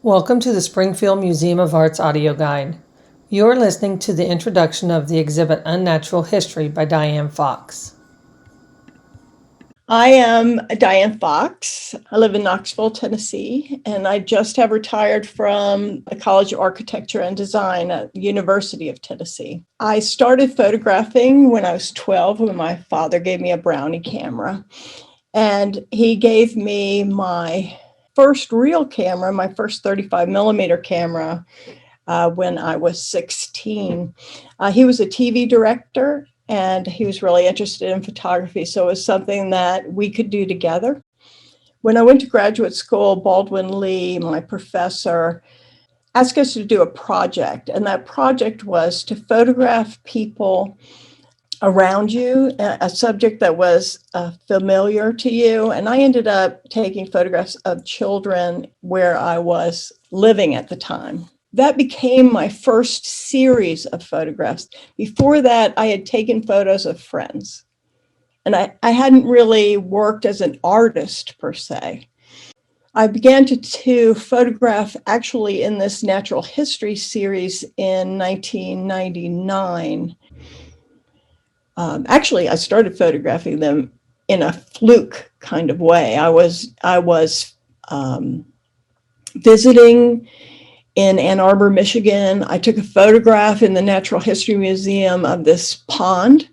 Welcome to the Springfield Museum of Art's audio guide. You are listening to the introduction of the exhibit Unnatural History by Diane Fox. I am Diane Fox. I live in Knoxville, Tennessee, and I just have retired from the College of Architecture and Design at the University of Tennessee. I started photographing when I was 12 when my father gave me a Brownie camera, and he gave me my first real camera, my first 35 millimeter camera, when I was 16. He was a TV director and he was really interested in photography. So it was something that we could do together. When I went to graduate school, Baldwin Lee, my professor, asked us to do a project. And that project was to photograph people around you, a subject that was familiar to you. And I ended up taking photographs of children where I was living at the time. That became my first series of photographs. Before that, I had taken photos of friends. And I hadn't really worked as an artist per se. I began to photograph actually in this natural history series in 1999. Actually, I started photographing them in a fluke kind of way. I was visiting in Ann Arbor, Michigan. I took a photograph in the Natural History Museum of this pond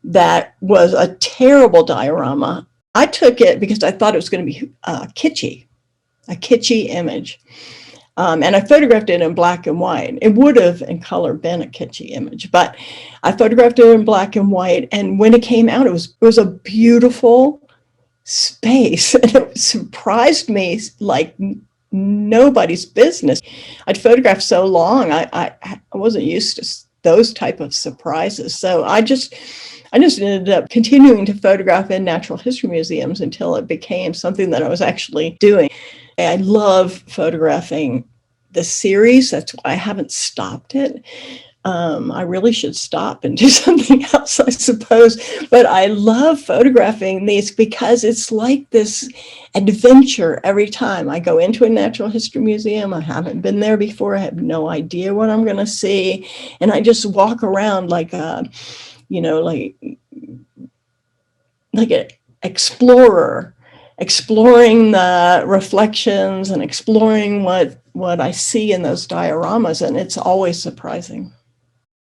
that was a terrible diorama. I took it because I thought it was going to be a kitschy image. And I photographed it in black and white. It would have in color been a kitschy image, but I photographed it in black and white. And when it came out, it was a beautiful space. And it surprised me like nobody's business. I'd photographed so long, I wasn't used to those type of surprises. So I just ended up continuing to photograph in natural history museums until it became something that I was actually doing. I love photographing the series. That's why I haven't stopped it. I really should stop and do something else, I suppose. But I love photographing these because it's like this adventure every time I go into a natural history museum. I haven't been there before. I have no idea what I'm going to see. And I just walk around like an explorer, exploring the reflections and exploring what I see in those dioramas. And it's always surprising.